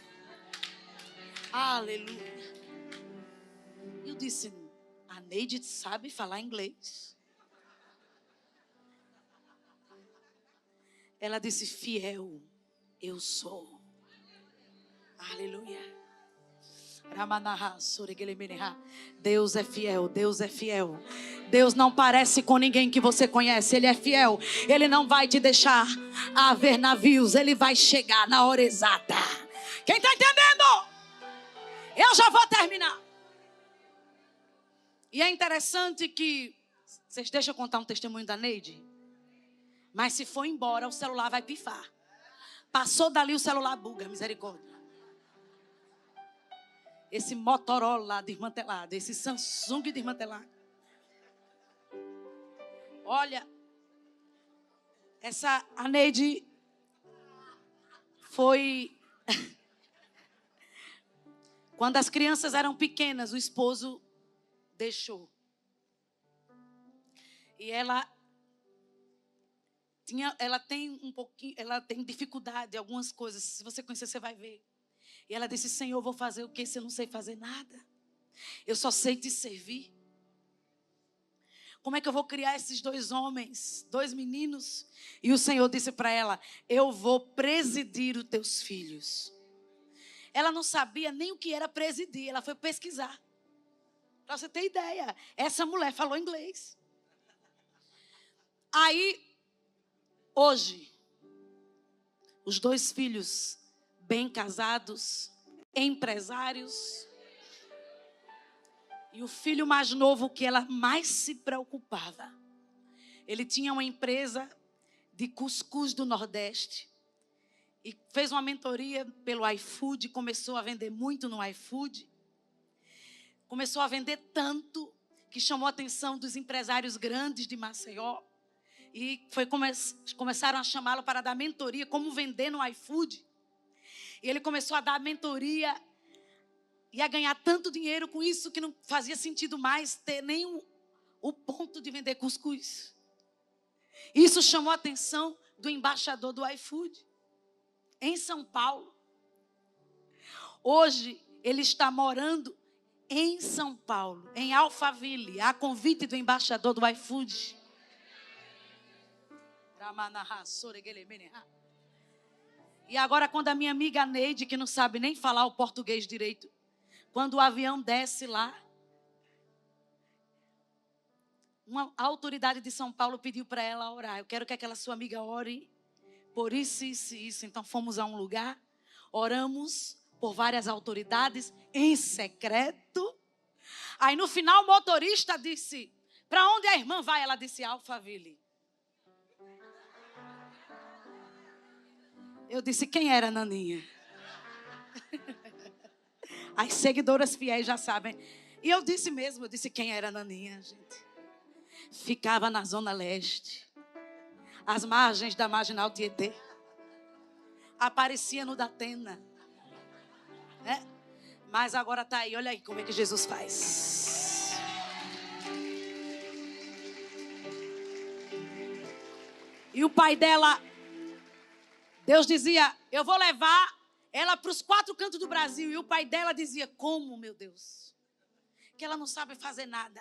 Aleluia. Eu disse: a Neide sabe falar inglês. Ela disse: fiel, eu sou. Aleluia. Deus é fiel, Deus é fiel. Deus não parece com ninguém que você conhece. Ele é fiel. Ele não vai te deixar a ver navios. Ele vai chegar na hora exata. Quem está entendendo? Eu já vou terminar. E é interessante que... Vocês deixam eu contar um testemunho da Neide? Mas se for embora, o celular vai pifar. Passou dali, o celular buga, misericórdia. Esse Motorola desmantelado, esse Samsung desmantelado. Olha, a Neide foi... Quando as crianças eram pequenas, o esposo deixou. E ela tem dificuldade em algumas coisas. Se você conhecer, você vai ver. E ela disse: Senhor, eu vou fazer o quê se eu não sei fazer nada? Eu só sei te servir. Como é que eu vou criar esses 2 homens, 2 meninos? E o Senhor disse para ela: eu vou presidir os teus filhos. Ela não sabia nem o que era presidir. Ela foi pesquisar. Para você ter ideia, essa mulher falou inglês. Aí, hoje, os 2 filhos bem casados, empresários. E o filho mais novo, que ela mais se preocupava, ele tinha uma empresa de cuscuz do Nordeste. e fez uma mentoria pelo iFood, começou a vender muito no iFood. Começou a vender tanto que chamou a atenção dos empresários grandes de Maceió. E começaram a chamá-lo para dar mentoria, como vender no iFood. E ele começou a dar mentoria e a ganhar tanto dinheiro com isso que não fazia sentido mais ter nem o ponto de vender cuscuz. Isso chamou a atenção do embaixador do iFood em São Paulo. Hoje ele está morando em São Paulo, em Alphaville, a convite do embaixador do iFood. E agora, quando a minha amiga Neide, que não sabe nem falar o português direito, quando o avião desce lá, uma autoridade de São Paulo pediu para ela orar. Eu quero que aquela sua amiga ore por isso, isso e isso. Então fomos a um lugar, oramos por várias autoridades em secreto. Aí no final o motorista disse: para onde a irmã vai? Ela disse: Alphaville. Eu disse: quem era Naninha? As seguidoras fiéis já sabem. E eu disse mesmo, eu disse quem era Naninha, gente. Ficava na Zona Leste, às margens da Marginal Tietê. Aparecia no Datena. Mas agora está aí, olha aí como é que Jesus faz. E o pai dela, Deus dizia: eu vou levar ela para os 4 cantos do Brasil. E o pai dela dizia: como, meu Deus? Que ela não sabe fazer nada.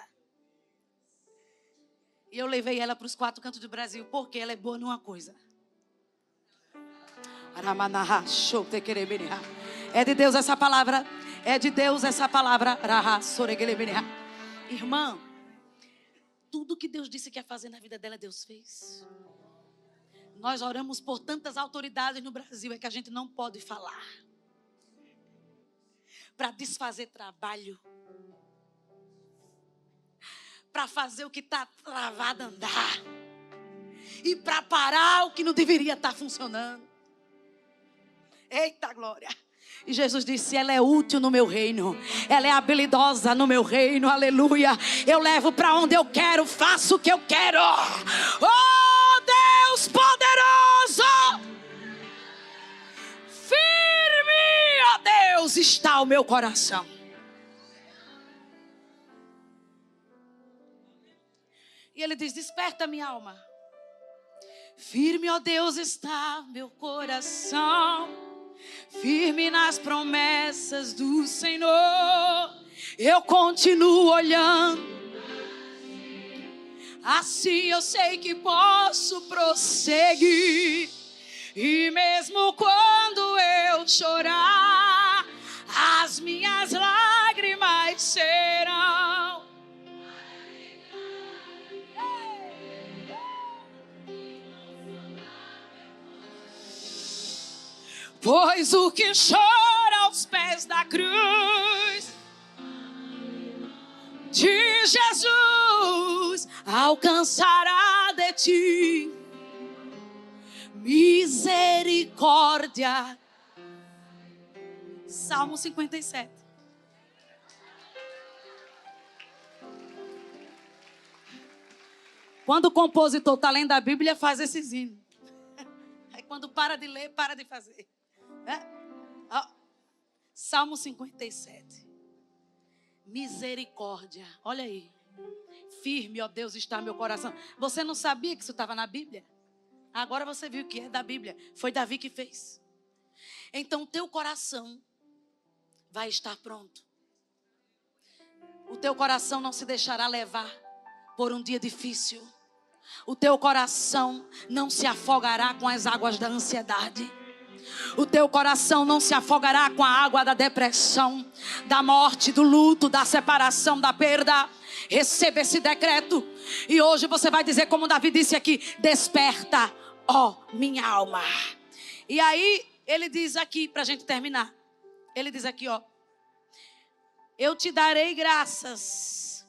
E eu levei ela para os 4 cantos do Brasil, porque ela é boa numa coisa. É de Deus essa palavra. É de Deus essa palavra. Irmã, tudo que Deus disse que ia fazer na vida dela, Deus fez. Nós oramos por tantas autoridades no Brasil, é que a gente não pode falar. Para desfazer trabalho. Para fazer o que está travado andar. E para parar o que não deveria estar funcionando. Eita glória. E Jesus disse: ela é útil no meu reino. Ela é habilidosa no meu reino. Aleluia. Eu levo para onde eu quero. Faço o que eu quero. Oh Deus poderoso. Firme, ó Deus, está o meu coração. E ele diz: desperta minha alma. Firme, ó Deus, está meu coração. Firme nas promessas do Senhor. Eu continuo olhando. Assim eu sei que posso prosseguir. E mesmo quando eu chorar, as minhas lágrimas serão. Pois o que chora aos pés da cruz de Jesus alcançará de ti misericórdia. Salmo 57. Quando o compositor está lendo a Bíblia, faz esses hinos. Aí quando para de ler, para de fazer. Salmo 57. Misericórdia. Olha aí. Firme, ó Deus, está meu coração. Você não sabia que isso estava na Bíblia? Agora você viu que é da Bíblia. Foi Davi que fez. Então o teu coração vai estar pronto. O teu coração não se deixará levar por um dia difícil. O teu coração não se afogará com as águas da ansiedade. O teu coração não se afogará com a água da depressão, da morte, do luto, da separação, da perda. Receba esse decreto. E hoje você vai dizer como Davi disse aqui: desperta, ó minha alma. E aí ele diz aqui, para a gente terminar. Ele diz aqui, ó: eu te darei graças.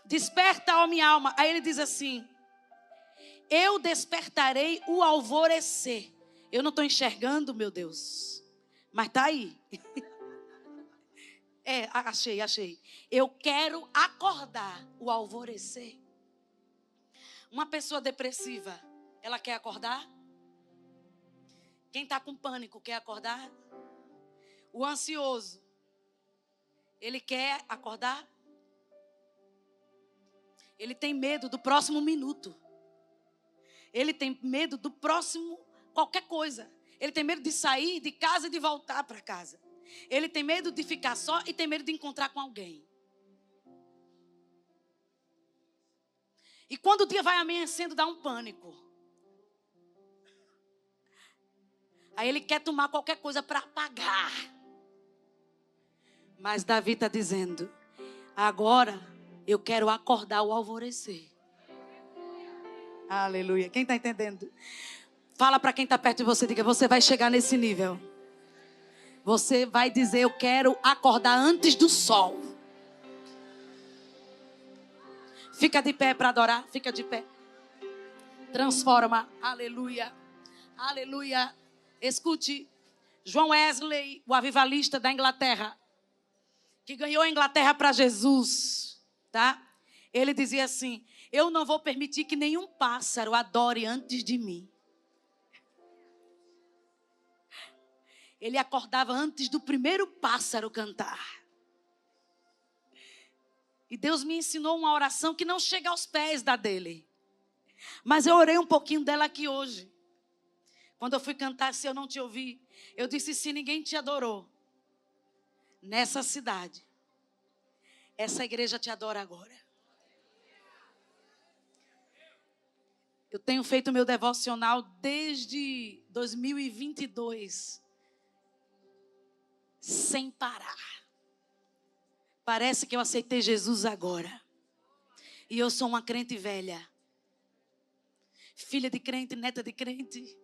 Desperta, ó minha alma. Aí ele diz assim: eu despertarei o alvorecer. Eu não estou enxergando, meu Deus. Mas está aí. Achei. Eu quero acordar o alvorecer. Uma pessoa depressiva, ela quer acordar? Quem está com pânico quer acordar? O ansioso, ele quer acordar? Ele tem medo do próximo minuto. Ele tem medo do próximo qualquer coisa. Ele tem medo de sair de casa e de voltar para casa. Ele tem medo de ficar só e tem medo de encontrar com alguém. E quando o dia vai amanhecendo, dá um pânico. Aí ele quer tomar qualquer coisa para apagar. Mas Davi está dizendo: agora eu quero acordar o alvorecer. Aleluia. Quem está entendendo? Fala para quem está perto de você, diga: você vai chegar nesse nível. Você vai dizer: eu quero acordar antes do sol. Fica de pé para adorar, fica de pé. Transforma, aleluia, aleluia. Escute, John Wesley, o avivalista da Inglaterra, que ganhou a Inglaterra para Jesus, tá? Ele dizia assim: eu não vou permitir que nenhum pássaro adore antes de mim. Ele acordava antes do primeiro pássaro cantar. E Deus me ensinou uma oração que não chega aos pés da dele. Mas eu orei um pouquinho dela aqui hoje. Quando eu fui cantar, se eu não te ouvi, eu disse: se ninguém te adorou nessa cidade, essa igreja te adora agora. Eu tenho feito meu devocional desde 2022. Sem parar. Parece que eu aceitei Jesus agora. E eu sou uma crente velha. Filha de crente, neta de crente.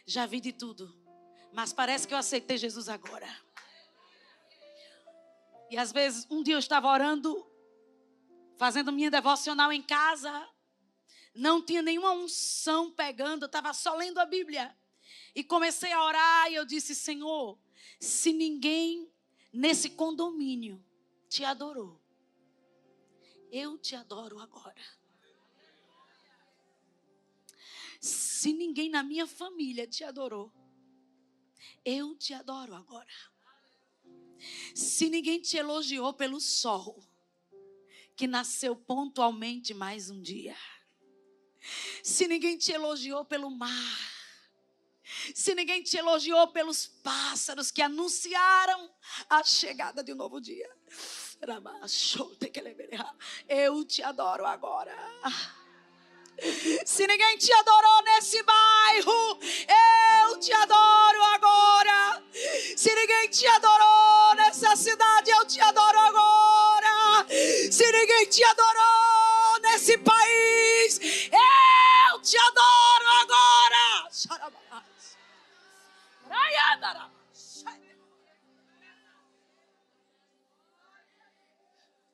Já vi de tudo. Mas parece que eu aceitei Jesus agora. E às vezes, um dia eu estava orando, fazendo minha devocional em casa. Não tinha nenhuma unção pegando, eu estava só lendo a Bíblia. E comecei a orar e eu disse: Senhor, se ninguém nesse condomínio te adorou, eu te adoro agora. Se ninguém na minha família te adorou, eu te adoro agora. Se ninguém te elogiou pelo sol, que nasceu pontualmente mais um dia. Se ninguém te elogiou pelo mar, se ninguém te elogiou pelos pássaros que anunciaram a chegada de um novo dia, eu te adoro agora. Se ninguém te adorou nesse bairro, eu te adoro agora. Se ninguém te adorou nessa cidade, eu te adoro agora. Se ninguém te adorou nesse país, eu te adoro agora.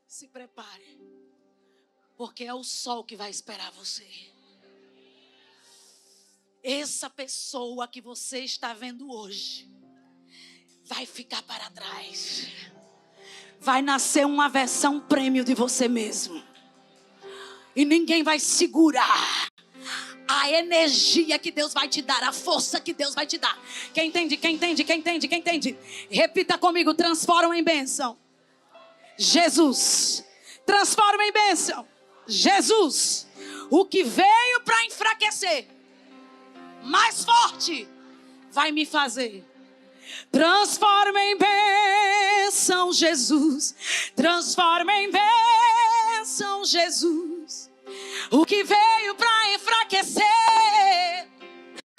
Se prepare, porque é o sol que vai esperar você. Essa pessoa que você está vendo hoje vai ficar para trás. Vai nascer uma versão prêmio de você mesmo. E ninguém vai segurar a energia que Deus vai te dar, a força que Deus vai te dar. Quem entende? Quem entende? Quem entende? Quem entende? Repita comigo: transforma em bênção. Jesus. Transforma em bênção. Jesus. O que veio para enfraquecer, mais forte vai me fazer. Transforma em bênção, Jesus. Transforma em bênção, Jesus. O que veio para enfraquecer,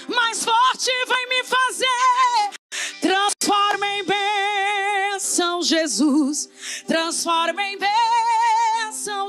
mais forte vai me fazer. Transforma em bênção, Jesus. Transforma em bênção,